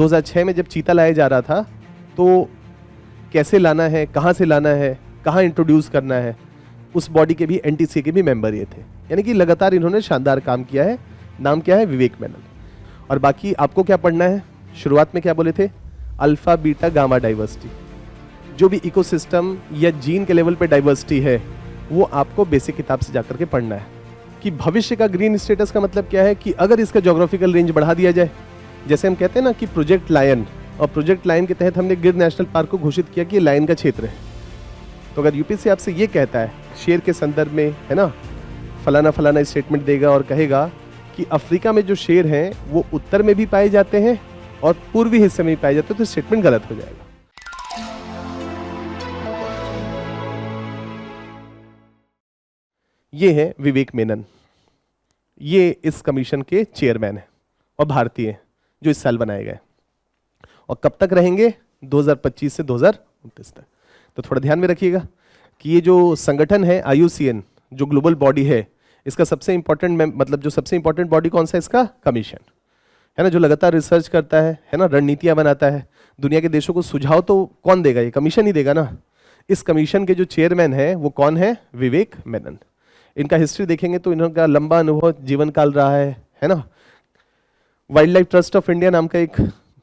2006 में जब चीता लाया जा रहा था तो कैसे लाना है, कहाँ से लाना है, कहाँ इंट्रोड्यूस करना है, उस बॉडी के भी एनटीसी के भी मेंबर ये थे। यानी कि लगातार इन्होंने शानदार काम किया है। नाम क्या है? विवेक मेनन। और बाकी आपको क्या पढ़ना है? शुरुआत में क्या बोले थे? Alpha beta gamma diversity. जो भी इकोसिस्टम या जीन के लेवल पे डाइवर्सिटी है वो आपको बेसिक किताब से जाकर के पढ़ना है। कि भविष्य का ग्रीन स्टेटस का मतलब क्या है कि अगर इसका ज्योग्राफिकल रेंज बढ़ा दिया जाए, जैसे हम कहते हैं ना कि प्रोजेक्ट लायन, और प्रोजेक्ट लायन के तहत हमने गिर नेशनल पार्क को घोषित किया कि ये लायन का क्षेत्र है। तो अगर यूपीएससी आपसे ये कहता है शेर के संदर्भ में, है ना, फलाना फलाना स्टेटमेंट देगा और कहेगा कि अफ्रीका में जो शेर हैं वो उत्तर में भी पाए जाते हैं और पूर्वी हिस्से में भी पाए जाते हैं, तो स्टेटमेंट गलत हो जाएगा। ये है विवेक मेनन। ये इस कमीशन के चेयरमैन हैं और भारतीय हैं जो इस साल बनाए गए। और कब तक रहेंगे? 2025 से 2029 तक। तो थोड़ा ध्यान में रखिएगा कि ये जो संगठन है IUCN, जो ग्लोबल बॉडी है, इसका सबसे इंपॉर्टेंट मतलब जो सबसे इंपॉर्टेंट बॉडी कौन सा है? इसका कमीशन है ना, जो लगातार रिसर्च करता है ना, रणनीतियां बनाता है। दुनिया के देशों को सुझाव तो कौन देगा? ये कमीशन ही देगा ना। इस कमीशन के जो चेयरमैन है वो कौन है? विवेक मेनन। इनका हिस्ट्री देखेंगे तो इनका लंबा अनुभव जीवन काल रहा है ना। Wild life trust of India नाम का एक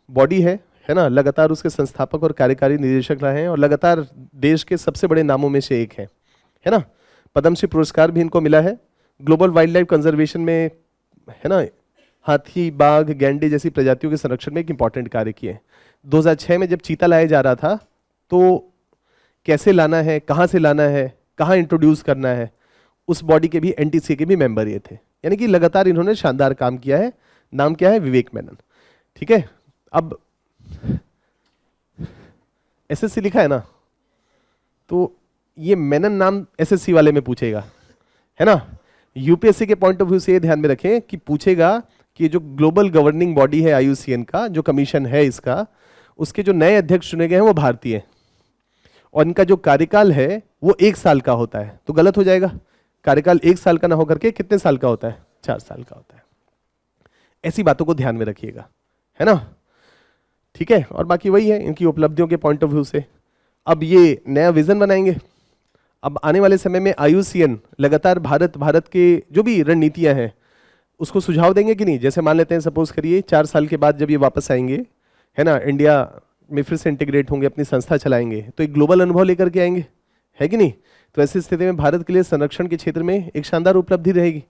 बॉडी है ना, लगातार उसके संस्थापक और कार्यकारी निदेशक रहे हैं और लगातार देश के सबसे बड़े नामों में से एक है ना। पद्मश्री पुरस्कार भी इनको मिला है। ग्लोबल वाइल्ड लाइफ कंजर्वेशन में, है ना, हाथी, बाघ, गैंडे जैसी प्रजातियों के संरक्षण में एक इंपॉर्टेंट कार्य किए। 2006 में जब चीता लाया जा रहा था तो कैसे लाना है, कहाँ से लाना है, कहाँ इंट्रोड्यूस करना है, उस बॉडी के भी एनटीसी के भी मेंबर ये थे। यानी कि लगातार इन्होंने शानदार काम किया है। नाम क्या है? विवेक मेनन। ठीक है। अब एसएससी लिखा है ना, तो ये मेनन नाम एसएससी वाले में पूछेगा, है ना। यूपीएससी के पॉइंट ऑफ व्यू से ये ध्यान में रखें कि पूछेगा कि जो ग्लोबल गवर्निंग बॉडी है IUCN का, जो कमीशन है इसका, उसके जो नए अध्यक्ष चुने गए हैं वो भारतीय हैं और इनका जो कार्यकाल है वो 1 साल का होता है। तो गलत हो जाएगा। कार्यकाल 1 साल का ना होकर के कितने साल का होता है? 4 साल का होता है। ऐसी बातों को ध्यान में रखिएगा, है ना। ठीक है। और बाकी वही है इनकी उपलब्धियों के पॉइंट ऑफ व्यू से। अब ये नया विजन बनाएंगे। अब आने वाले समय में IUCN लगातार भारत के जो भी रणनीतियां हैं उसको सुझाव देंगे कि नहीं। जैसे मान लेते हैं, सपोज करिए 4 साल के बाद जब ये वापस आएंगे, है ना, इंडिया में फिर से इंटीग्रेट होंगे, अपनी संस्था चलाएंगे, तो एक ग्लोबल अनुभव लेकर के आएंगे, है कि नहीं। तो ऐसी स्थिति में भारत के लिए संरक्षण के क्षेत्र में एक शानदार उपलब्धि रहेगी।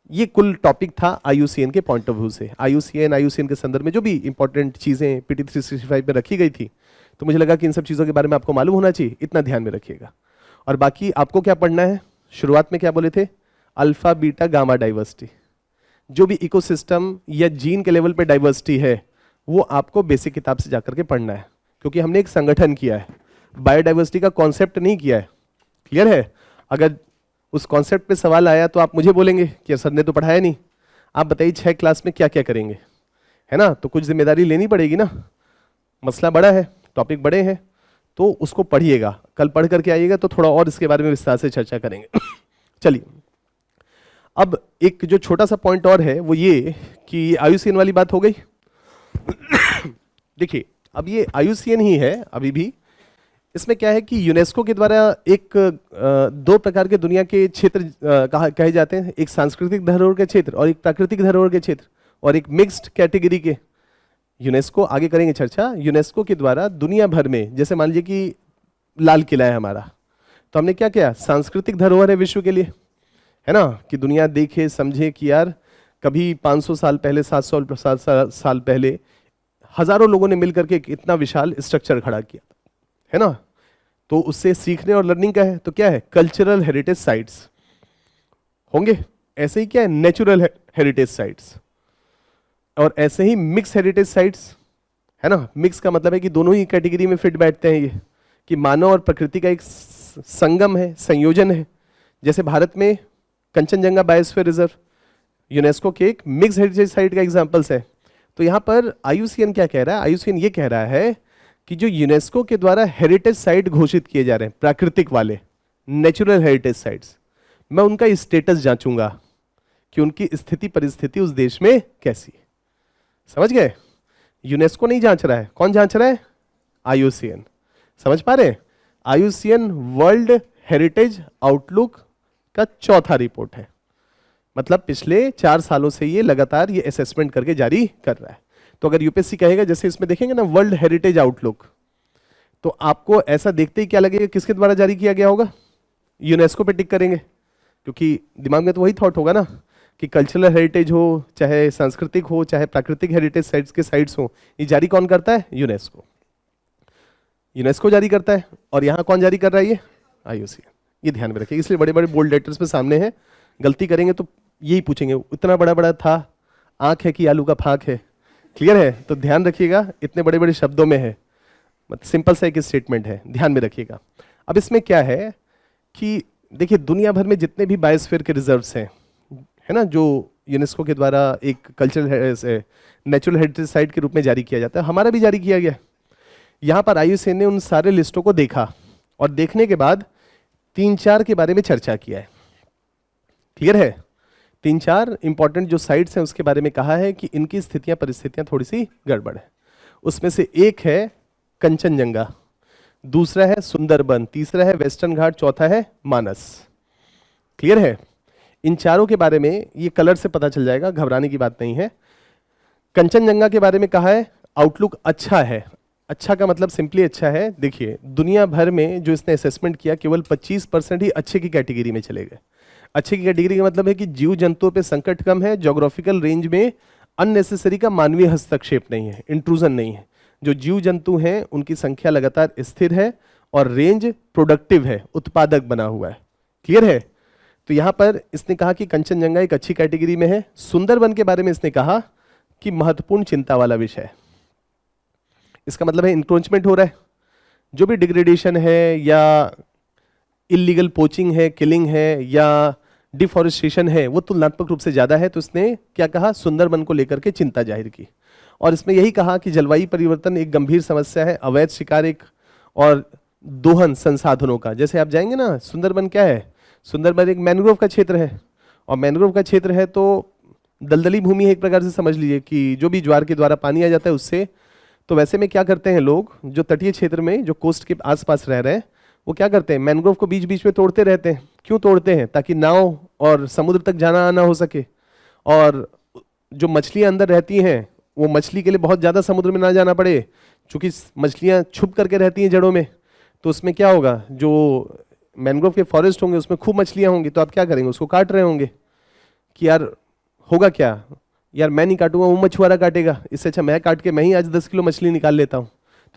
ये कुल टॉपिक था IUCN के पॉइंट ऑफ व्यू से। IUCN के संदर्भ में जो भी इंपॉर्टेंट चीजें PT 365 में रखी गई थी, तो मुझे लगा कि इन सब चीजों के बारे में आपको मालूम होना चाहिए। इतना ध्यान में रखिएगा। और बाकी आपको क्या पढ़ना है? शुरुआत में क्या बोले थे? Alpha beta gamma diversity. जो भी इकोसिस्टम या जीन के लेवल पे डाइवर्सिटी है वो आपको बेसिक किताब से जाकर के पढ़ना है, क्योंकि हमने एक संगठन किया है, बायोडाइवर्सिटी का कॉन्सेप्ट नहीं किया है। क्लियर है? अगर उस कॉन्सेप्ट पे सवाल आया तो आप मुझे बोलेंगे कि सर ने तो पढ़ाया नहीं, आप बताइए 6 क्लास में क्या क्या करेंगे, है ना। तो कुछ जिम्मेदारी लेनी पड़ेगी ना। मसला बड़ा है, टॉपिक बड़े हैं, तो उसको पढ़िएगा। कल पढ़ करके आइएगा तो थोड़ा और इसके बारे में विस्तार से चर्चा करेंगे। चलिए, अब एक जो छोटा सा पॉइंट और है वो ये कि IUCN वाली बात हो गई। देखिए, अब ये IUCN ही है अभी भी। इसमें क्या है कि यूनेस्को के द्वारा एक 2 प्रकार के दुनिया के क्षेत्र कहे जाते हैं। एक सांस्कृतिक धरोहर के क्षेत्र और एक प्राकृतिक धरोहर के क्षेत्र, और एक मिक्स्ड कैटेगरी के। यूनेस्को, आगे करेंगे चर्चा, यूनेस्को के द्वारा दुनिया भर में, जैसे मान लीजिए कि लाल किला है हमारा, तो हमने क्या किया? सांस्कृतिक धरोहर है विश्व के लिए, है ना, कि दुनिया देखे समझे कि यार कभी 500 साल पहले, 700 साल पहले हजारों लोगों ने मिलकर के इतना विशाल स्ट्रक्चर खड़ा किया, है ना। तो उससे सीखने और लर्निंग का है। तो क्या है? कल्चरल हेरिटेज साइट्स होंगे। ऐसे ही क्या है? नेचुरल हेरिटेज साइट्स, और ऐसे ही मिक्स हेरिटेज साइट्स, है ना। मिक्स का मतलब है कि दोनों ही कैटेगरी में फिट बैठते हैं ये, कि मानव और प्रकृति का एक संगम है, संयोजन है। जैसे भारत में कंचनजंगा बायोस्फीयर रिजर्व यूनेस्को के एक मिक्स हेरिटेज साइट का एग्जांपल्स है। तो यहाँ पर IUCN क्या कह रहा है? IUCN ये कह रहा है कि जो यूनेस्को के द्वारा हेरिटेज साइट घोषित किए जा रहे हैं, प्राकृतिक वाले नेचुरल हेरिटेज साइट्स, मैं उनका स्टेटस जांचूंगा कि उनकी स्थिति परिस्थिति उस देश में कैसी है। समझ गए? यूनेस्को नहीं जांच रहा है, कौन जांच रहा है? IUCN। समझ पा रहे हैं? IUCN वर्ल्ड हेरिटेज आउटलुक का चौथा रिपोर्ट है, मतलब पिछले 4 सालों से ये लगातार ये असेसमेंट करके जारी कर रहा है। तो अगर यूपीएससी कहेगा, जैसे इसमें देखेंगे ना वर्ल्ड हेरिटेज आउटलुक, तो आपको ऐसा देखते ही क्या लगेगा, किसके द्वारा जारी किया गया होगा? यूनेस्को पे टिक करेंगे, क्योंकि दिमाग में तो वही थॉट होगा ना कि कल्चरल हेरिटेज हो, चाहे सांस्कृतिक हो, चाहे प्राकृतिक हेरिटेज साइट्स के साइट्स हो, ये जारी कौन करता है? यूनेस्को। यूनेस्को जारी करता है, और यहाँ कौन जारी कर रहा है? ये IUCN। ये ध्यान में रखिए, इसलिए बड़े बड़े बोल्ड लेटर्स पे सामने है। गलती करेंगे तो यही पूछेंगे, इतना बड़ा बड़ा था, आंख है कि आलू का फाक है? क्लियर है? तो ध्यान रखिएगा, इतने बड़े बड़े शब्दों में है, मतलब सिंपल सा एक स्टेटमेंट है, ध्यान में रखिएगा। अब इसमें क्या है कि देखिए, दुनिया भर में जितने भी बायोस्फीयर के रिजर्व्स हैं, है ना, जो यूनेस्को के द्वारा एक कल्चरल नेचुरल हेरिटेज साइट के रूप में जारी किया जाता है, हमारा भी जारी किया गया। यहाँ पर IUCN ने उन सारे लिस्टों को देखा, और देखने के बाद 3-4 के बारे में चर्चा किया है। क्लियर है? 3-4 इंपॉर्टेंट जो साइट्स हैं उसके बारे में कहा है कि इनकी स्थितियां परिस्थितियां थोड़ी सी गड़बड़ है। उसमें से एक है कंचनजंगा, दूसरा है सुंदरबन, तीसरा है वेस्टर्न घाट, चौथा है मानस। क्लियर है? इन चारों के बारे में ये कलर से पता चल जाएगा, घबराने की बात नहीं है। कंचनजंगा के बारे में कहा है आउटलुक अच्छा है। अच्छा का मतलब सिंपली अच्छा है। देखिए, दुनिया भर में जो इसने असेसमेंट किया, केवल 25% ही अच्छे की कैटेगरी में चले गए। अच्छे की कैटेगरी का मतलब है कि जीव जंतुओं पे संकट कम है, ज्योग्राफिकल रेंज में अननेसेसरी का मानवीय हस्तक्षेप नहीं है, इंट्रूजन नहीं है, जो जीव जंतु हैं उनकी संख्या लगातार स्थिर है, और रेंज प्रोडक्टिव है, उत्पादक बना हुआ है। क्लियर है? तो यहां पर इसने कहा कि कंचनजंगा एक अच्छी कैटेगरी में है। सुंदरबन के बारे में इसने कहा कि महत्वपूर्ण चिंता वाला विषय है। इसका मतलब है इंक्रोचमेंट हो रहा है, जो भी डिग्रेडेशन है, या इलीगल पोचिंग है, किलिंग है, या डिफॉरेस्टेशन है, वो तुलनात्मक रूप से ज्यादा है। तो इसने क्या कहा? सुंदरबन को लेकर के चिंता जाहिर की, और इसमें यही कहा कि जलवायु परिवर्तन एक गंभीर समस्या है, अवैध शिकार एक, और दोहन संसाधनों का। जैसे आप जाएंगे ना, सुंदरबन क्या है? सुंदरबन एक मैनग्रोव का क्षेत्र है, और मैनग्रोव का क्षेत्र है तो दलदली भूमि है, एक प्रकार से समझ लीजिए कि जो भी ज्वार के द्वारा पानी आ जाता है उससे। तो वैसे में क्या करते हैं लोग, जो तटीय क्षेत्र में, जो कोस्ट के आसपास रह रहे हैं, वो क्या करते हैं? मैनग्रोव को बीच बीच में तोड़ते रहते हैं। क्यों तोड़ते हैं? ताकि नाव और समुद्र तक जाना आना हो सके, और जो मछलियां अंदर रहती हैं वो मछली के लिए बहुत ज़्यादा समुद्र में ना जाना पड़े, क्योंकि मछलियां छुप करके रहती हैं जड़ों में। तो उसमें क्या होगा, जो मैनग्रोव के फॉरेस्ट होंगे उसमें खूब मछलियां होंगी, तो आप क्या करेंगे? उसको काट रहे होंगे कि यार होगा क्या, यार मैं नहीं काटूंगा, वो मछुआरा काटेगा, इससे अच्छा मैं काट के मैं ही आज 10 किलो मछली निकाल लेता हूँ।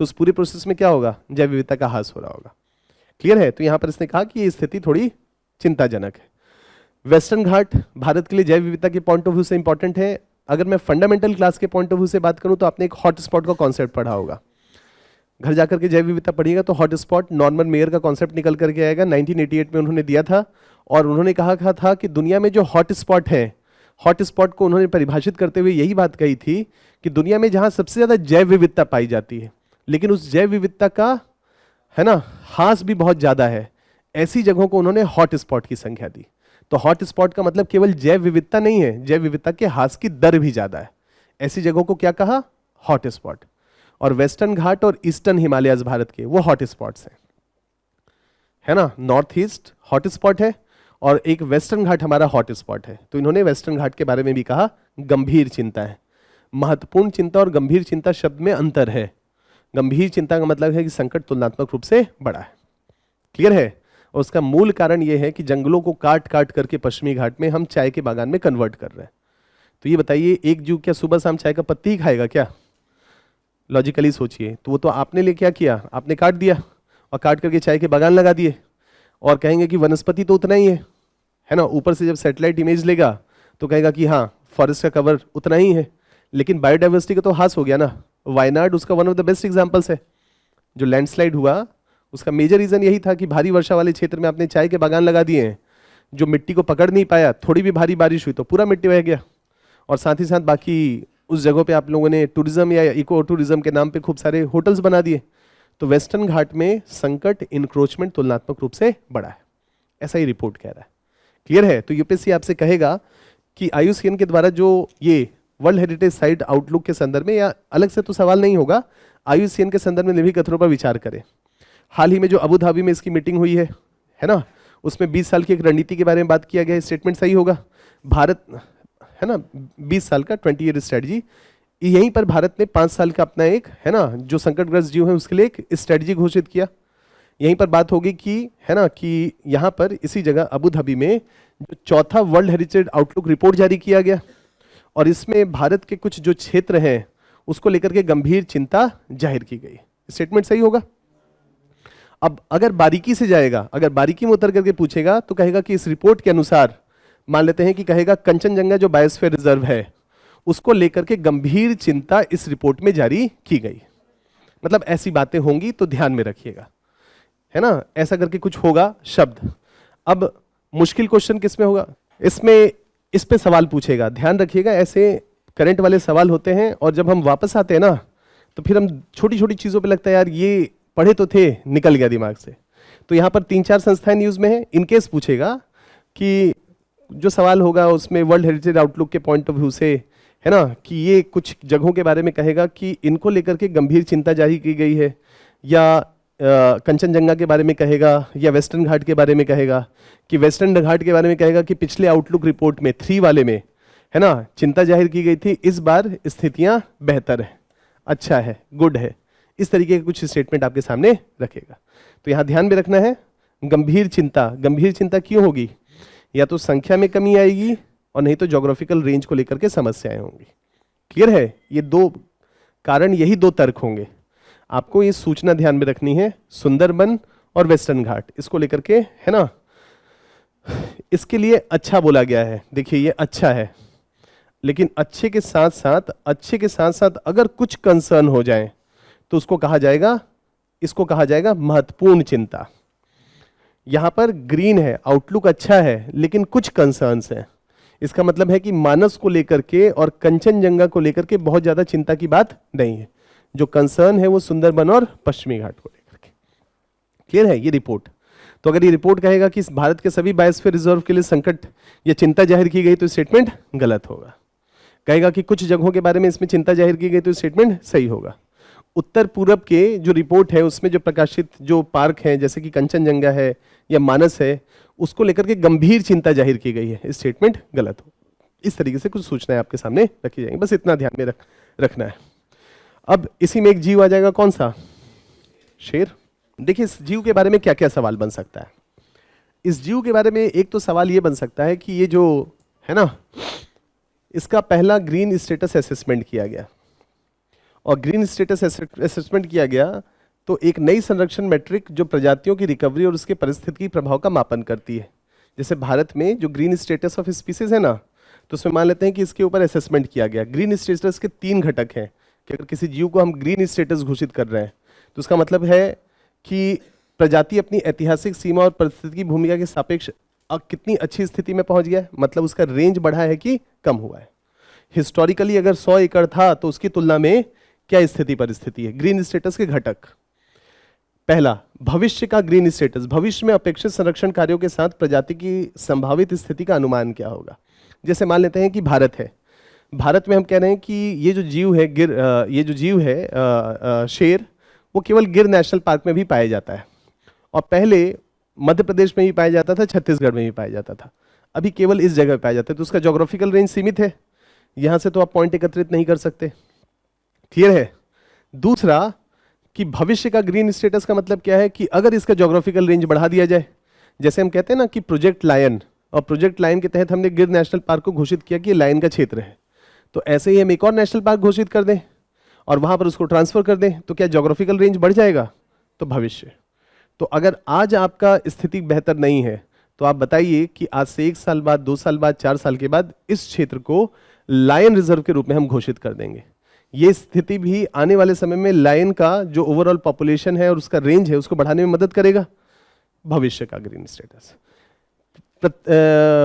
तो उस पूरे प्रोसेस में क्या होगा? जैव विविधता का ह्रास हो रहा होगा। क्लियर है? तो यहाँ पर इसने कहा कि ये स्थिति थोड़ी चिंताजनक है। वेस्टर्न घाट भारत के लिए जैव विविधता के पॉइंट ऑफ व्यू से इंपॉर्टेंट है। अगर मैं फंडामेंटल क्लास के पॉइंट ऑफ व्यू से बात करूं तो आपने एक हॉटस्पॉट का कॉन्सेप्ट पढ़ा होगा, घर जाकर के जैव विविधता पढ़िएगा तो हॉटस्पॉट नॉर्मन मेयर का कॉन्सेप्ट निकल करके आएगा। 1988 में उन्होंने दिया था, और उन्होंने कहा था कि दुनिया में जो हॉटस्पॉट है, हॉटस्पॉट को उन्होंने परिभाषित करते हुए यही बात कही थी कि दुनिया में जहां सबसे ज्यादा जैव विविधता पाई जाती है, लेकिन उस जैव विविधता का, है ना, ह्रास भी बहुत ज्यादा है, ऐसी जगहों को उन्होंने हॉटस्पॉट की संख्या दी। तो हॉटस्पॉट का मतलब केवल जैव विविधता नहीं है, जैव विविधता के ह्रास की दर भी ज्यादा है। ऐसी जगहों को क्या कहा? हॉटस्पॉट। और वेस्टर्न घाट और ईस्टर्न हिमालयस भारत के वो हॉटस्पॉट्स हैं, है ना। नॉर्थ ईस्ट हॉटस्पॉट है और एक वेस्टर्न घाट हमारा हॉटस्पॉट है। तो इन्होंने वेस्टर्न घाट के बारे में भी कहा गंभीर चिंता है। महत्वपूर्ण चिंता और गंभीर चिंता शब्द में अंतर है। गंभीर चिंता का मतलब है कि संकट तुलनात्मक रूप से बड़ा है। क्लियर है? और उसका मूल कारण यह है कि जंगलों को काट काट करके पश्चिमी घाट में हम चाय के बागान में कन्वर्ट कर रहे हैं। तो ये बताइए, एक जीव क्या सुबह शाम चाय का पत्ती ही खाएगा क्या? लॉजिकली सोचिए। तो वो तो आपने लिए क्या किया, आपने काट दिया और काट करके चाय के बागान लगा दिए, और कहेंगे कि वनस्पति तो उतना ही है ना। ऊपर से जब सैटेलाइट इमेज लेगा तो कहेगा कि हाँ फॉरेस्ट का कवर उतना ही है, लेकिन बायोडाइवर्सिटी का तो हास हो गया ना। वायनाड उसका one of the best examples है। जो लैंडस्लाइड हुआ उसका मेजर रीजन यही था कि भारी वर्षा वाले क्षेत्र में आपने चाय के बागान लगा दिए हैं, जो मिट्टी को पकड़ नहीं पाया। थोड़ी भी भारी बारिश हुई तो पूरा मिट्टी बह गया। और साथ ही साथ बाकी उस जगह पे आप लोगों ने टूरिज्म या इको टूरिज्म के नाम पे खूब सारे होटल्स बना दिए। तो वेस्टर्न घाट में संकट, इंक्रोचमेंट तुलनात्मक रूप से बड़ा है, ऐसा ही रिपोर्ट कह रहा है। क्लियर है? तो यूपीएससी आपसे कहेगा कि IUCN के द्वारा जो ये वर्ल्ड हेरिटेज साइट आउटलुक के संदर्भ में, या अलग से तो सवाल नहीं होगा, IUCN के संदर्भ में निम्नलिखित कथनों पर विचार करें। हाल ही में जो अबू धाबी में इसकी मीटिंग हुई है ना, उसमें 20 साल की एक रणनीति के बारे में बात किया गया है। स्टेटमेंट सही होगा। भारत, है ना, 20 साल का 20 ईयर स्ट्रेटजी, यहीं पर भारत ने 5 साल का अपना एक, है ना, जो संकटग्रस्त जीव है उसके लिए एक स्ट्रेटजी घोषित किया। यहीं पर बात होगी कि, है ना, कि यहाँ पर इसी जगह अबू धाबी में जो चौथा वर्ल्ड हेरिटेज आउटलुक रिपोर्ट जारी किया गया, और इसमें भारत के कुछ जो क्षेत्र हैं उसको लेकर के गंभीर चिंता जाहिर की गई। स्टेटमेंट सही होगा। अब अगर बारीकी से जाएगा, अगर बारीकी में उतर करके पूछेगा तो कहेगा कि इस रिपोर्ट के अनुसार, मान लेते हैं कि कहेगा कंचनजंगा जो बायोस्फीयर रिजर्व है उसको लेकर के गंभीर चिंता इस रिपोर्ट में जारी की गई। मतलब ऐसी बातें होंगी तो ध्यान में रखिएगा, है ना, ऐसा करके कुछ होगा शब्द। अब मुश्किल क्वेश्चन किस में होगा, इसमें इस पे सवाल पूछेगा, ध्यान रखिएगा, ऐसे करंट वाले सवाल होते हैं और जब हम वापस आते हैं ना तो फिर हम छोटी छोटी चीजों पे लगता है यार ये पढ़े तो थे, निकल गया दिमाग से। तो यहाँ पर 3-4 संस्थाएं न्यूज में है। इनकेस पूछेगा कि जो सवाल होगा उसमें वर्ल्ड हेरिटेज आउटलुक के पॉइंट ऑफ व्यू से, है ना, कि ये कुछ जगहों के बारे में कहेगा कि इनको लेकर के गंभीर चिंता जारी की गई है, या कंचनजंगा के बारे में कहेगा, या वेस्टर्न घाट के बारे में कहेगा, कि वेस्टर्न घाट के बारे में कहेगा कि पिछले आउटलुक रिपोर्ट में 3 वाले में, है ना, चिंता जाहिर की गई थी, इस बार स्थितियां बेहतर है, अच्छा है, गुड है। इस तरीके के कुछ स्टेटमेंट आपके सामने रखेगा। तो यहां ध्यान में रखना है, गंभीर चिंता। गंभीर चिंता क्यों होगी? या तो संख्या में कमी आएगी और नहीं तो ज्योग्राफिकल रेंज को लेकर के समस्याएं होंगी। क्लियर है? ये 2 कारण, यही 2 तर्क होंगे। आपको ये सूचना ध्यान में रखनी है, सुंदरबन और वेस्टर्न घाट, इसको लेकर के, है ना, इसके लिए अच्छा बोला गया है। देखिए ये अच्छा है, लेकिन अच्छे के साथ साथ अगर कुछ कंसर्न हो जाए तो उसको कहा जाएगा, इसको कहा जाएगा महत्वपूर्ण चिंता। यहां पर ग्रीन है, आउटलुक अच्छा है, लेकिन कुछ कंसर्न्स हैं। इसका मतलब है कि मानस को लेकर के और कंचनजंगा को लेकर के बहुत ज्यादा चिंता की बात नहीं है। जो कंसर्न है वो सुंदरबन और पश्चिमी घाट को लेकर के। क्लियर है ये रिपोर्ट? तो अगर ये रिपोर्ट कहेगा कि भारत के सभी बायोस्फीयर रिजर्व के लिए संकट या चिंता जाहिर की गई तो स्टेटमेंट गलत होगा। कहेगा कि कुछ जगहों के बारे में इसमें चिंता जाहिर की गई तो स्टेटमेंट सही होगा। उत्तर पूरब के जो रिपोर्ट है उसमें जो प्रकाशित जो पार्क हैं जैसे कि कंचनजंगा है या मानस है, उसको लेकर के गंभीर चिंता जाहिर की गई है, स्टेटमेंट गलत हो। इस तरीके से कुछ सूचनाएं आपके सामने रखी जाएंगी, बस इतना ध्यान में रखना है। अब इसी में एक जीव आ जाएगा, कौन सा? शेर। देखिए इस जीव के बारे में क्या क्या सवाल बन सकता है। इस जीव के बारे में एक तो सवाल ये बन सकता है कि ये जो है ना, इसका पहला ग्रीन स्टेटस असेसमेंट किया गया, और ग्रीन स्टेटस असेसमेंट किया गया तो एक नई संरक्षण मैट्रिक जो प्रजातियों की रिकवरी और उसके पारिस्थितिकी प्रभाव का मापन करती है। जैसे भारत में जो ग्रीन स्टेटस ऑफ स्पीसीज है ना, तो उसमें मान लेते हैं कि इसके ऊपर असेसमेंट किया गया। ग्रीन स्टेटस के 3 घटक हैं कि अगर किसी जीव को हम ग्रीन स्टेटस घोषित कर रहे हैं तो उसका मतलब है कि प्रजाति अपनी ऐतिहासिक सीमा और पारिस्थितिकी भूमिका के सापेक्ष अब कितनी अच्छी स्थिति में पहुंच गया है, मतलब उसका रेंज बढ़ा है कि कम हुआ है। हिस्टोरिकली अगर 100 एकड़ था तो उसकी तुलना में क्या स्थिति परिस्थिति है। ग्रीन स्टेटस के घटक, पहला भविष्य का ग्रीन स्टेटस, भविष्य में अपेक्षित संरक्षण कार्यों के साथ प्रजाति की संभावित स्थिति का अनुमान क्या होगा। जैसे मान लेते हैं कि भारत है, भारत में हम कह रहे हैं कि ये जो जीव है शेर, वो केवल गिर नेशनल पार्क में भी पाया जाता है, और पहले मध्य प्रदेश में भी पाया जाता था, छत्तीसगढ़ में भी पाया जाता था, अभी केवल इस जगह पाया जाता है। तो उसका ज्योग्राफिकल रेंज सीमित है, यहां से तो आप पॉइंट एकत्रित नहीं कर सकते। क्लियर है? दूसरा कि भविष्य का ग्रीन स्टेटस का मतलब क्या है कि अगर इसका ज्योग्राफिकल रेंज बढ़ा दिया जाए, जैसे हम कहते हैं ना कि प्रोजेक्ट लायन, और प्रोजेक्ट लायन के तहत हमने गिर नेशनल पार्क को घोषित किया कि लायन का क्षेत्र है, तो ऐसे ही हम एक और नेशनल पार्क घोषित कर दें और वहां पर उसको ट्रांसफर कर दें, तो क्या ज्योग्राफिकल रेंज बढ़ जाएगा? तो भविष्य। तो अगर आज आपका स्थिति बेहतर नहीं है तो आप बताइए कि आज से 1 साल बाद, 2 साल बाद, 4 साल के बाद इस क्षेत्र को लायन रिजर्व के रूप में हम घोषित कर देंगे। ये स्थिति भी आने वाले समय में लायन का जो ओवरऑल पॉपुलेशन है और उसका रेंज है उसको बढ़ाने में मदद करेगा। भविष्य का ग्रीन स्टेटस।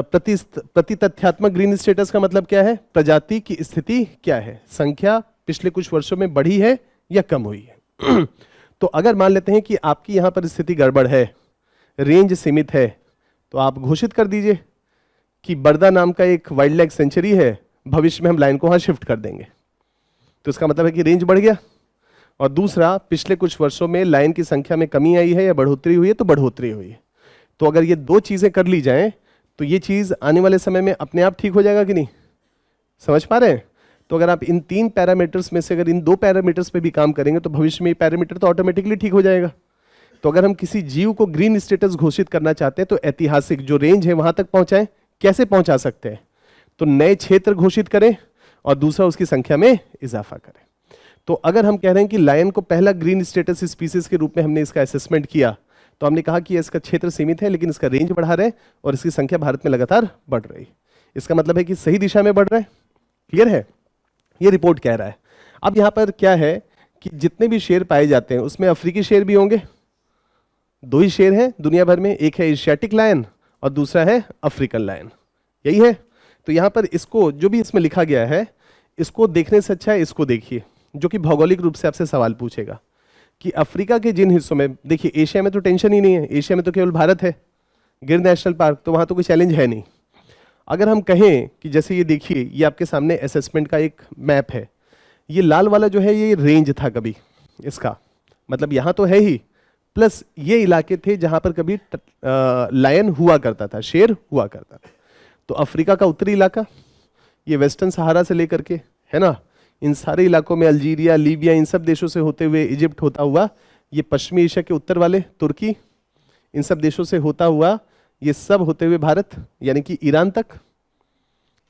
प्रतितथ्यात्मक ग्रीन स्टेटस का मतलब क्या है? प्रजाति की स्थिति क्या है, संख्या पिछले कुछ वर्षों में बढ़ी है या कम हुई है। तो अगर मान लेते हैं कि आपकी यहां पर स्थिति गड़बड़ है, रेंज सीमित है, तो आप घोषित कर दीजिए कि बरदा नाम का एक वाइल्ड लाइफ सेंचुरी है, भविष्य में हम लायन को वहां शिफ्ट कर देंगे। तो इसका मतलब है कि रेंज बढ़ गया। और दूसरा, पिछले कुछ वर्षों में लायन की संख्या में कमी आई है या बढ़ोतरी हुई है, तो बढ़ोतरी हुई है। तो अगर ये दो चीजें कर ली जाएं तो ये चीज आने वाले समय में अपने आप ठीक हो जाएगा कि नहीं, समझ पा रहे हैं? तो अगर आप इन 3 पैरामीटर्स में से अगर इन 2 पैरामीटर्स पे भी काम करेंगे तो भविष्य में ये पैरामीटर तो ऑटोमेटिकली ठीक हो जाएगा। तो अगर हम किसी जीव को ग्रीन स्टेटस घोषित करना चाहते हैं तो ऐतिहासिक जो रेंज है वहां तक पहुंचाएं। कैसे पहुंचा सकते हैं? तो नए क्षेत्र घोषित करें और दूसरा उसकी संख्या में इजाफा करें। तो अगर हम कह रहे हैं कि लायन को पहला ग्रीन स्टेटस स्पीसीज के रूप में हमने इसका असेसमेंट किया, तो हमने कहा कि इसका क्षेत्र सीमित है लेकिन इसका रेंज बढ़ा रहे हैं और इसकी संख्या भारत में लगातार बढ़ रही है। इसका मतलब है कि सही दिशा में बढ़ रहा है। क्लियर है? ये रिपोर्ट कह रहा है। अब यहां पर क्या है कि जितने भी शेर पाए जाते हैं उसमें अफ्रीकी शेर भी होंगे। 2 ही शेर हैं दुनिया भर में, एक है एशियाटिक लायन और दूसरा है अफ्रीकन लायन। यही है। तो यहां पर इसको जो भी इसमें लिखा गया है इसको देखने से अच्छा है इसको देखिए, जो कि भौगोलिक रूप से आपसे सवाल पूछेगा कि अफ्रीका के जिन हिस्सों में, देखिए एशिया में तो टेंशन ही नहीं है, एशिया में तो केवल भारत है, गिर नेशनल पार्क, तो वहां तो कोई चैलेंज है नहीं। अगर हम कहें कि जैसे ये देखिए, ये आपके सामने असेसमेंट का एक मैप है, ये लाल वाला जो है ये रेंज था कभी इसका, मतलब यहां तो है ही, प्लस ये इलाके थे जहां पर कभी लायन हुआ करता था, शेर हुआ करता था। तो अफ्रीका का उत्तरी इलाका, ये वेस्टर्न सहारा से लेकर के, है ना, इन सारे इलाकों में अल्जीरिया, लीबिया, इन सब देशों से होते हुए इजिप्ट होता हुआ, ये पश्चिमी एशिया के उत्तर वाले तुर्की, इन सब देशों से होता हुआ ये सब होते हुए भारत यानी कि ईरान तक।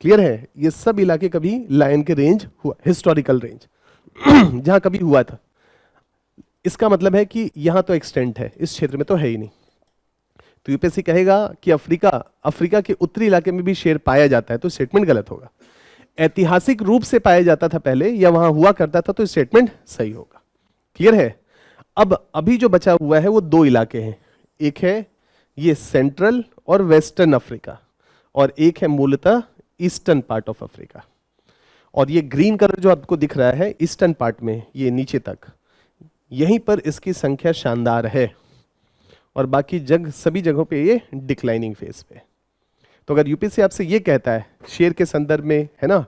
क्लियर है? ये सब इलाके कभी लायन के रेंज हुआ, हिस्टोरिकल रेंज जहां कभी हुआ था। इसका मतलब है कि यहां तो एक्सटेंट है, इस क्षेत्र में तो है ही नहीं। तो यूपीएससी कहेगा कि अफ्रीका के उत्तरी इलाके में भी शेर पाया जाता है, तो स्टेटमेंट गलत होगा। ऐतिहासिक रूप से पाया जाता था पहले या वहां हुआ करता था, तो स्टेटमेंट सही होगा। क्लियर है? अब अभी जो बचा हुआ है वो 2 इलाके हैं, एक है ये सेंट्रल और वेस्टर्न अफ्रीका और एक है मूलतः ईस्टर्न पार्ट ऑफ अफ्रीका। और ये ग्रीन कलर जो आपको दिख रहा है ईस्टर्न पार्ट में, ये नीचे तक, यहीं पर इसकी संख्या शानदार है और बाकी सभी जगहों पे ये डिक्लाइनिंग फेज पे। तो अगर यूपीएससी आपसे ये कहता है शेर के संदर्भ में, है ना,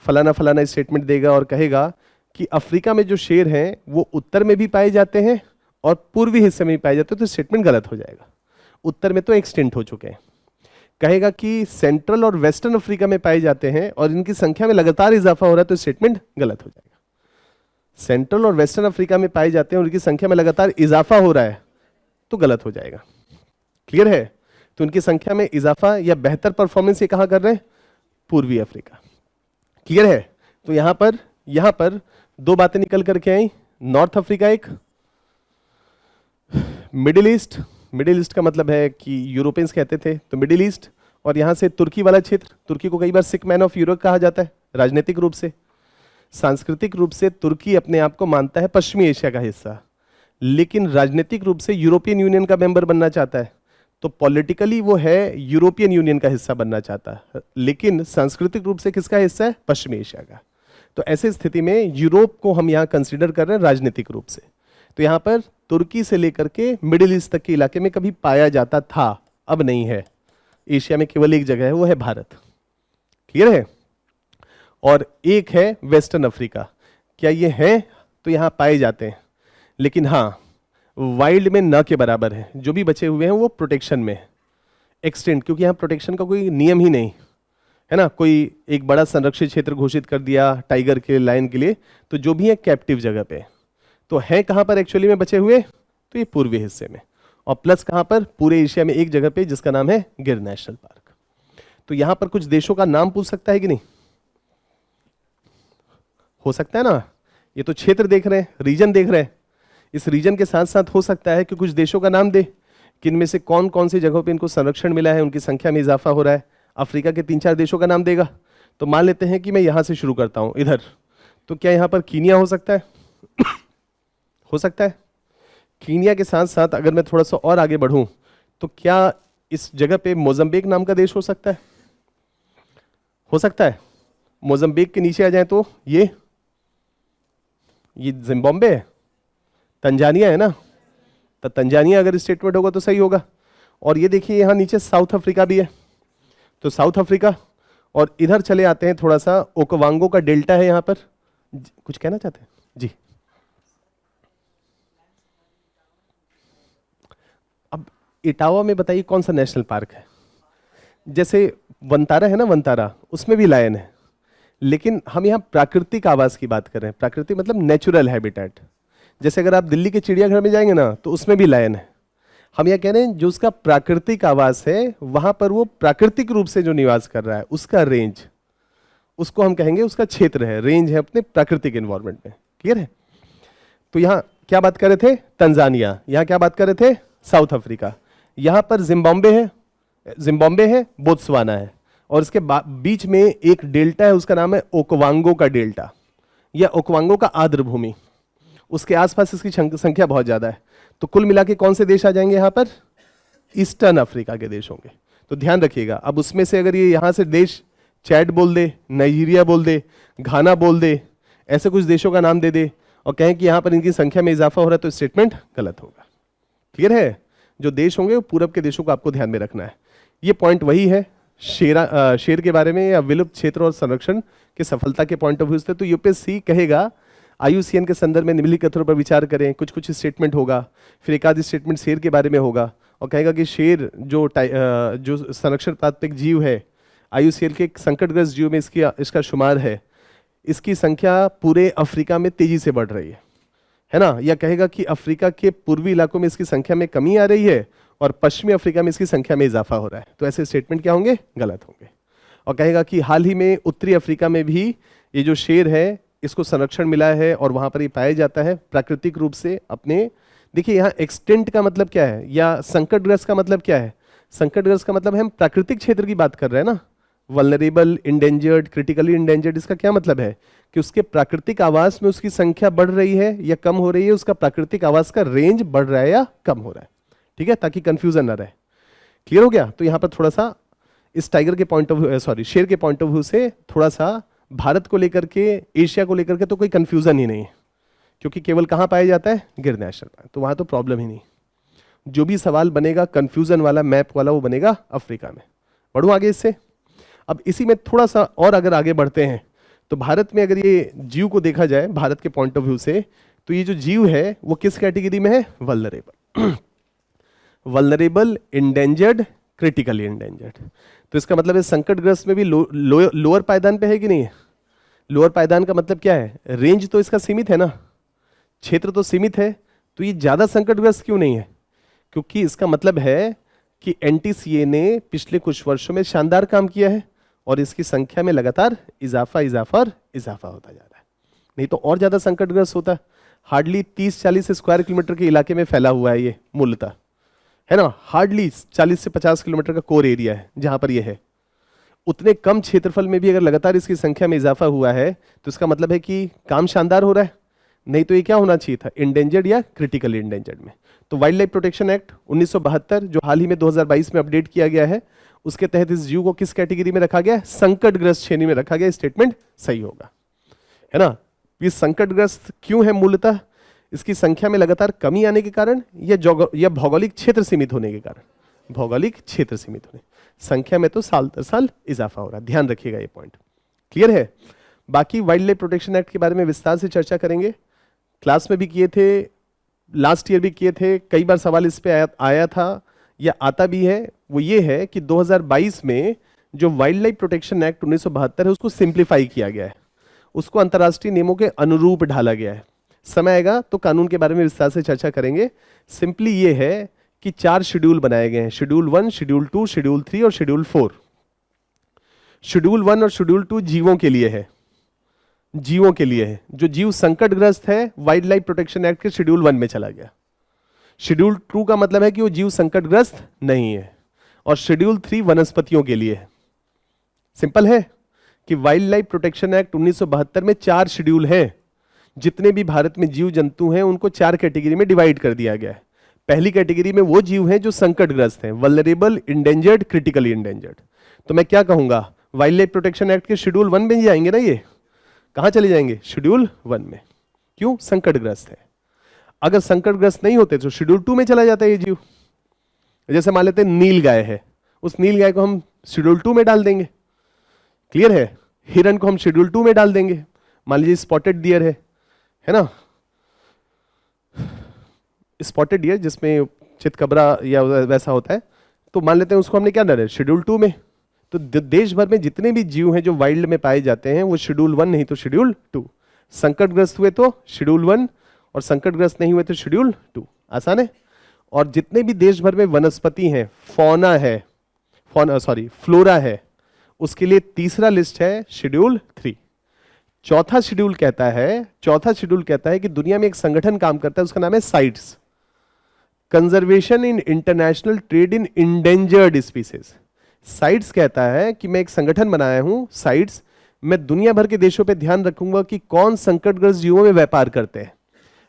फलाना फलाना स्टेटमेंट देगा और कहेगा कि अफ्रीका में जो शेर हैं वो उत्तर में भी पाए जाते हैं और पूर्वी हिस्से में भी पाए जाते हैं, तो स्टेटमेंट गलत हो जाएगा। उत्तर में तो एक्सटेंट हो चुके हैं। कहेगा कि सेंट्रल और वेस्टर्न अफ्रीका में पाए जाते हैं और इनकी संख्या में लगातार इजाफा हो रहा है, तो स्टेटमेंट गलत हो जाएगा। सेंट्रल और वेस्टर्न अफ्रीका में पाए जाते हैं और इनकी संख्या में लगातार इजाफा हो रहा है, तो गलत हो जाएगा। क्लियर है? तो उनकी संख्या में इजाफा या बेहतर परफॉर्मेंस ये कहां कर रहे हैं? पूर्वी अफ्रीका। क्लियर है? तो यहां पर 2 बातें निकल करके आई, नॉर्थ अफ्रीका एक, मिडिल ईस्ट का मतलब है कि यूरोपियंस कहते थे, तो मिडिल ईस्ट, और यहां से तुर्की वाला क्षेत्र। तुर्की को कई बार सिक मैन ऑफ यूरोप कहा जाता है राजनीतिक रूप से। सांस्कृतिक रूप से तुर्की अपने आप को मानता है पश्चिमी एशिया का हिस्सा, लेकिन राजनीतिक रूप से यूरोपियन यूनियन का मेंबर बनना चाहता है। तो पॉलिटिकली वो है यूरोपियन यूनियन का हिस्सा बनना चाहता है, लेकिन सांस्कृतिक रूप से किसका हिस्सा है? पश्चिमी एशिया का। तो ऐसी स्थिति में यूरोप को हम यहाँ कंसीडर कर रहे हैं राजनीतिक रूप से। तो यहाँ पर तुर्की से लेकर के मिडिल ईस्ट तक के इलाके में कभी पाया जाता था, अब नहीं है। एशिया में केवल एक जगह है, वो है भारत। क्लियर है? और एक है वेस्टर्न अफ्रीका। क्या ये है? तो यहाँ पाए जाते हैं, लेकिन हाँ वाइल्ड में न के बराबर है। जो भी बचे हुए हैं वो प्रोटेक्शन में एक्सटेंड, क्योंकि यहाँ प्रोटेक्शन का कोई नियम ही नहीं है ना, कोई एक बड़ा संरक्षित क्षेत्र घोषित कर दिया टाइगर के, लायन के लिए, तो जो भी है कैप्टिव जगह पे। तो है कहां पर एक्चुअली में बचे हुए? तो ये पूर्वी हिस्से में, और प्लस कहां पर? पूरे एशिया में एक जगह पे जिसका नाम है गिर नेशनल पार्क। तो यहां पर कुछ देशों का नाम पूछ सकता है कि नहीं? हो सकता है ना। ये तो क्षेत्र देख रहे हैं, रीजन देख रहे हैं, इस रीजन के साथ साथ हो सकता है कि कुछ देशों का नाम दे कि इनमें से कौन कौन सी जगहों पे इनको संरक्षण मिला है, उनकी संख्या में इजाफा हो रहा है। अफ्रीका के 3-4 देशों का नाम देगा। तो मान लेते हैं कि मैं यहां से शुरू करता हूं इधर, तो क्या यहां पर कीनिया हो सकता है? हो सकता है। कीनिया के साथ साथ अगर मैं थोड़ा सा और आगे बढ़ूं तो क्या इस जगह पे मोजम्बिक नाम का देश हो सकता है? हो सकता है। मोजम्बिक के नीचे आ जाए तो ये जिम्बाब्वे है, तंजानिया है ना, तो तंजानिया अगर स्टेटमेंट होगा तो सही होगा। और ये देखिए यहाँ नीचे साउथ अफ्रीका भी है, तो साउथ अफ्रीका, और इधर चले आते हैं थोड़ा सा, ओकावांगो का डेल्टा है यहां पर। कुछ कहना चाहते हैं जी? अब इटावा में बताइए कौन सा नेशनल पार्क है? जैसे वनतारा है ना, वनतारा, उसमें भी लायन है, लेकिन हम यहाँ प्राकृतिक आवास की बात कर रहे हैं। प्राकृतिक मतलब नेचुरल हैबिटेट। जैसे अगर आप दिल्ली के चिड़ियाघर में जाएंगे ना, तो उसमें भी लायन है। हम यह कह रहे हैं जो उसका प्राकृतिक आवास है, वहां पर वो प्राकृतिक रूप से जो निवास कर रहा है, उसका रेंज, उसको हम कहेंगे उसका क्षेत्र है, रेंज है अपने प्राकृतिक एनवायरनमेंट में। क्लियर है? तो यहाँ क्या बात कर रहे थे? तंजानिया। यहाँ क्या बात कर रहे थे? South Africa. यहाँ पर जिम्बाब्वे है, बोत्सवाना है, और इसके बीच में एक डेल्टा है, उसका नाम है ओकावांगो का डेल्टा या ओकावांगो का आर्द्र भूमि। उसके आसपास इसकी संख्या बहुत ज्यादा है। तो कुल मिला के कौन से देश आ जाएंगे यहाँ पर? ईस्टर्न अफ्रीका के देश होंगे। तो ध्यान रखिएगा, अब उसमें से अगर ये यहाँ से देश चैड बोल दे, नाइजीरिया बोल दे, घाना बोल दे, ऐसे कुछ देशों का नाम दे दे और कहें कि यहाँ पर इनकी संख्या में इजाफा हो रहा है, तो स्टेटमेंट गलत होगा। क्लियर है? जो देश होंगे वो पूरब के देशों को आपको ध्यान में रखना है। ये पॉइंट वही है शेर के बारे में या विलुप्त क्षेत्र और संरक्षण के सफलता के पॉइंट ऑफ व्यू से। तो यूपीएससी कहेगा IUCN के संदर्भ में निम्नलिखित कथनों पर विचार करें। कुछ कुछ स्टेटमेंट होगा, फिर एक आध स्टेटमेंट शेर के बारे में होगा, और कहेगा कि शेर जो संरक्षण प्राथमिक जीव है, IUCN के संकटग्रस्त जीव में इसका शुमार है। इसकी संख्या पूरे अफ्रीका में तेजी से बढ़ रही है ना? या कहेगा कि अफ्रीका के पूर्वी इलाकों में इसकी संख्या में कमी आ रही है और पश्चिमी अफ्रीका में इसकी संख्या में इजाफा हो रहा है। तो ऐसे स्टेटमेंट क्या होंगे? गलत होंगे। और कहेगा कि हाल ही में उत्तरी अफ्रीका में भी ये जो शेर है, इसको संरक्षण मिला है और वहां पर ये पाया जाता है प्राकृतिक रूप से अपने। देखिए यहाँ एक्सटेंट का मतलब क्या है या संकटग्रस्त का मतलब क्या है? संकटग्रस्त का मतलब है हम प्राकृतिक क्षेत्र की बात कर रहे हैं ना। वल्नरेबल, इंडेंजर्ड, क्रिटिकली इंडेंजर्ड, इसका क्या मतलब है कि उसके प्राकृतिक आवास में उसकी संख्या बढ़ रही है या कम हो रही है, उसका प्राकृतिक आवास का रेंज बढ़ रहा है या कम हो रहा है। ठीक है, ताकि कंफ्यूजन ना रहे। क्लियर हो गया? तो यहाँ पर थोड़ा सा इस टाइगर के पॉइंट ऑफ व्यू, सॉरी शेर के पॉइंट ऑफ व्यू से थोड़ा सा भारत को लेकर के, एशिया को लेकर के तो कोई कंफ्यूजन ही नहीं है, क्योंकि केवल कहाँ पाया जाता है? गिर नेशनल पार्क। तो वहाँ तो प्रॉब्लम ही नहीं। जो भी सवाल बनेगा कंफ्यूजन वाला, मैप वाला, वो बनेगा अफ्रीका में। बढ़ूँ आगे इससे। अब इसी में थोड़ा सा और अगर आगे बढ़ते हैं, तो भारत में अगर ये जीव को देखा जाए भारत के पॉइंट ऑफ व्यू से, तो ये जो जीव है वो किस कैटेगरी में है? Vulnerable. Vulnerable, endangered, critically endangered. तो इसका मतलब है संकटग्रस्त में भी लोअर पायदान पे है कि नहीं है? लोअर पायदान का मतलब क्या है? रेंज तो इसका सीमित है ना, क्षेत्र तो सीमित है, तो ये ज्यादा संकटग्रस्त क्यों नहीं है? क्योंकि इसका मतलब है कि NTCA ने पिछले कुछ वर्षों में शानदार काम किया है और इसकी संख्या में लगातार इजाफा होता जा रहा है। नहीं तो और ज्यादा संकटग्रस्त होता। हार्डली 30-40 स्क्वायर किलोमीटर के इलाके में फैला हुआ है ये मूलतः, है ना। हार्डली 40 से 50 किलोमीटर का कोर एरिया है जहां पर ये है। उतने कम क्षेत्रफल में भी अगर लगातार इसकी संख्या में इजाफा हुआ है, तो इसका मतलब है कि काम शानदार हो रहा है। नहीं तो ये क्या होना चाहिए था? इंडेंजर्ड या क्रिटिकली इंडेंजर्ड में। तो वाइल्ड लाइफ प्रोटेक्शन एक्ट 1972 जो हाल ही में 2022 में अपडेट किया गया है, उसके तहत इस जीव को किस कैटेगरी में रखा गया? संकटग्रस्त श्रेणी में रखा गया। स्टेटमेंट सही होगा, है ना। ये संकटग्रस्त क्यों है? मूलतः इसकी संख्या में लगातार कमी आने के कारण या भौगोलिक क्षेत्र सीमित होने के कारण? भौगोलिक क्षेत्र सीमित होने, संख्या में तो साल दर साल इजाफा हो रहा है। ध्यान रखिएगा ये पॉइंट। क्लियर है? बाकी वाइल्ड लाइफ प्रोटेक्शन एक्ट के बारे में विस्तार से चर्चा करेंगे। क्लास में भी किए थे, लास्ट ईयर भी किए थे, कई बार सवाल इस पे आया था या आता भी है। वो ये है कि 2022 में जो वाइल्ड लाइफ प्रोटेक्शन एक्ट 1972 है, उसको सिंप्लीफाई किया गया है, उसको अंतर्राष्ट्रीय नियमों के अनुरूप ढाला गया है। समय आएगा तो कानून के बारे में विस्तार से चर्चा करेंगे। सिंपली ये है कि 4 शेड्यूल बनाए गए हैं, शेड्यूल 1, शेड्यूल 2, शेड्यूल 3 और शेड्यूल 4। शेड्यूल 1 और शेड्यूल 2 जीवों के लिए है, जीवों के लिए है। जो जीव संकटग्रस्त है, वाइल्ड लाइफ प्रोटेक्शन एक्ट के शेड्यूल 1 में चला गया। शेड्यूल 2 का मतलब है कि वो जीव संकटग्रस्त नहीं है, और शेड्यूल 3 वनस्पतियों के लिए है। सिंपल है कि वाइल्ड लाइफ प्रोटेक्शन एक्ट 1972 में 4 शेड्यूल हैं। जितने भी भारत में जीव जंतु हैं उनको 4 कैटेगरी में डिवाइड कर दिया गया है। पहली कैटेगरी में वो जीव हैं जो संकटग्रस्त हैं, वल्नरेबल, इंडेंजर्ड, क्रिटिकली इंडेंजर्ड। तो मैं क्या कहूंगा, वाइल्ड लाइफ प्रोटेक्शन एक्ट के शेड्यूल 1 में ही जाएंगे ना। ये कहां चले जाएंगे? शेड्यूल 1 में। क्यों? संकटग्रस्त है। अगर संकटग्रस्त नहीं होते तो शेड्यूल 2 में चला जाता है ये जीव। जैसे मान लेते हैं नील गाय है, उस नील गाय को हम शेड्यूल 2 में डाल देंगे, क्लियर है? हिरन को हम शेड्यूल 2 में डाल देंगे। मान लीजिए स्पॉटेड डियर है ना, स्पॉटेड डियर जिसमें चितकबरा या वैसा होता है, तो मान लेते हैं उसको हमने क्या डाला है, शेड्यूल 2 में। तो देश भर में जितने भी जीव हैं जो वाइल्ड में पाए जाते हैं वो शेड्यूल 1 नहीं तो शेड्यूल 2, संकटग्रस्त हुए तो शेड्यूल 1 और संकटग्रस्त नहीं हुए तो शेड्यूल 2। आसान है? और जितने भी देश भर में वनस्पति हैं, फौना है, फ्लोरा है, उसके लिए तीसरा लिस्ट है शेड्यूल 3। चौथा शेड्यूल कहता है कि दुनिया में एक संगठन काम करता है, उसका नाम है sites, conservation in international trade in endangered species. Sites कहता है कि मैं एक संगठन बनाया हूं साइट्स, मैं दुनिया भर के देशों पे ध्यान रखूंगा कि कौन संकटग्रस्त जीवों में व्यापार करते हैं।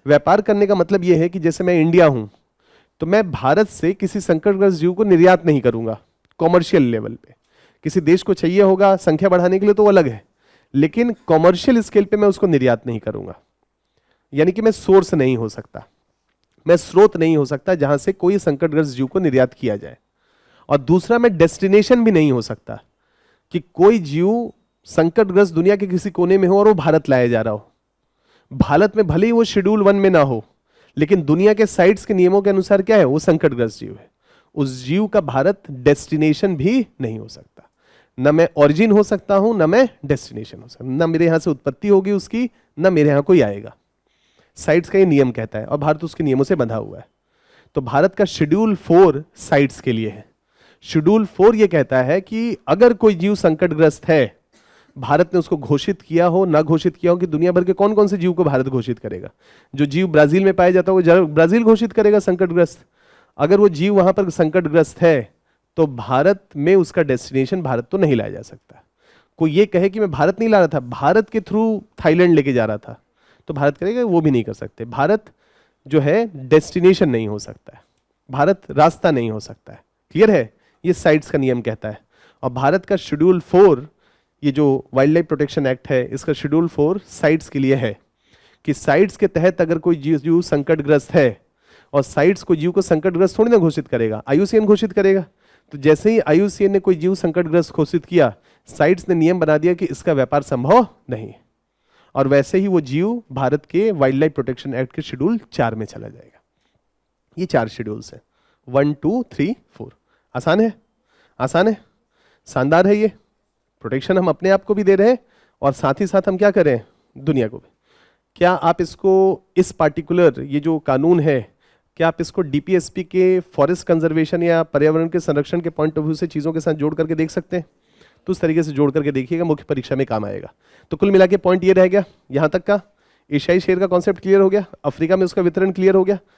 व्यापार करने का मतलब यह है कि जैसे मैं इंडिया हूं तो मैं भारत से किसी संकटग्रस्त जीव को निर्यात नहीं करूंगा कॉमर्शियल लेवल पे। किसी देश को चाहिए होगा संख्या बढ़ाने के लिए तो वो अलग है, लेकिन कॉमर्शियल स्केल पे मैं उसको निर्यात नहीं करूंगा। यानी कि मैं सोर्स नहीं हो सकता, मैं स्रोत नहीं हो सकता जहां से कोई संकटग्रस्त जीव को निर्यात किया जाए। और दूसरा, मैं डेस्टिनेशन भी नहीं हो सकता कि कोई जीव संकटग्रस्त दुनिया के किसी कोने में हो और वो भारत लाया जा रहा हो। भारत में भले ही वो शेड्यूल 1 में ना हो, लेकिन दुनिया के साइट्स के नियमों के अनुसार क्या है, वो संकटग्रस्त जीव है। उस जीव का भारत डेस्टिनेशन भी नहीं हो सकता। न मैं ओरिजिन हो सकता हूं, न मैं डेस्टिनेशन हो सकता, न मेरे यहां से उत्पत्ति होगी उसकी, न मेरे यहां कोई आएगा। साइट्स का ये नियम कहता है और भारत उसके नियमों से बंधा हुआ है। तो भारत का शेड्यूल 4 साइट्स के लिए है। शेड्यूल 4 ये कहता है कि अगर कोई जीव संकटग्रस्त है, भारत ने उसको घोषित किया हो ना घोषित किया हो, कि दुनिया भर के कौन कौन से जीव को भारत घोषित करेगा। जो जीव ब्राजील में पाया जाता है वो ब्राजील घोषित करेगा संकटग्रस्त। अगर वो जीव वहां पर संकटग्रस्त है तो भारत में उसका डेस्टिनेशन भारत तो नहीं लाया जा सकता। कोई ये कहे कि मैं भारत नहीं ला रहा था, भारत के थ्रू थाईलैंड लेके जा रहा था, तो भारत करेगा, वो भी नहीं कर सकते। भारत जो है डेस्टिनेशन नहीं हो सकता है, भारत रास्ता नहीं हो सकता है। क्लियर है? ये साइट्स का नियम कहता है। और भारत का शेड्यूल 4, ये जो वाइल्ड लाइफ प्रोटेक्शन एक्ट है, इसका शेड्यूल 4 साइट्स के लिए है कि साइट्स के तहत अगर कोई जीव संकटग्रस्त है, और साइट्स को जीव को संकटग्रस्त थोड़ी ना घोषित करेगा, IUCN घोषित करेगा। तो जैसे ही IUCN ने कोई जीव संकटग्रस्त घोषित किया, साइट्स ने नियम बना दिया कि इसका व्यापार संभव नहीं, और वैसे ही वो जीव भारत के वाइल्ड लाइफ प्रोटेक्शन एक्ट के शेड्यूल 4 में चला जाएगा। ये 4 शेड्यूल्स हैं, 1, 2, 3, 4। आसान है? आसान है, शानदार है। ये प्रोटेक्शन हम अपने आप को भी दे रहे हैं और साथ ही साथ हम क्या कर रहे हैं, दुनिया को भी। क्या आप इसको, इस पार्टिकुलर ये जो कानून है, क्या आप इसको DPSP के फॉरेस्ट कंजर्वेशन या पर्यावरण के संरक्षण के पॉइंट ऑफ व्यू से चीज़ों के साथ जोड़ करके देख सकते हैं? तो उस तरीके से जोड़ करके देखिएगा, मुख्य परीक्षा में काम आएगा। तो कुल मिला के पॉइंट ये रह गया यहाँ तक का, एशियाई शेर का कॉन्सेप्ट क्लियर हो गया, अफ्रीका में उसका वितरण क्लियर हो गया,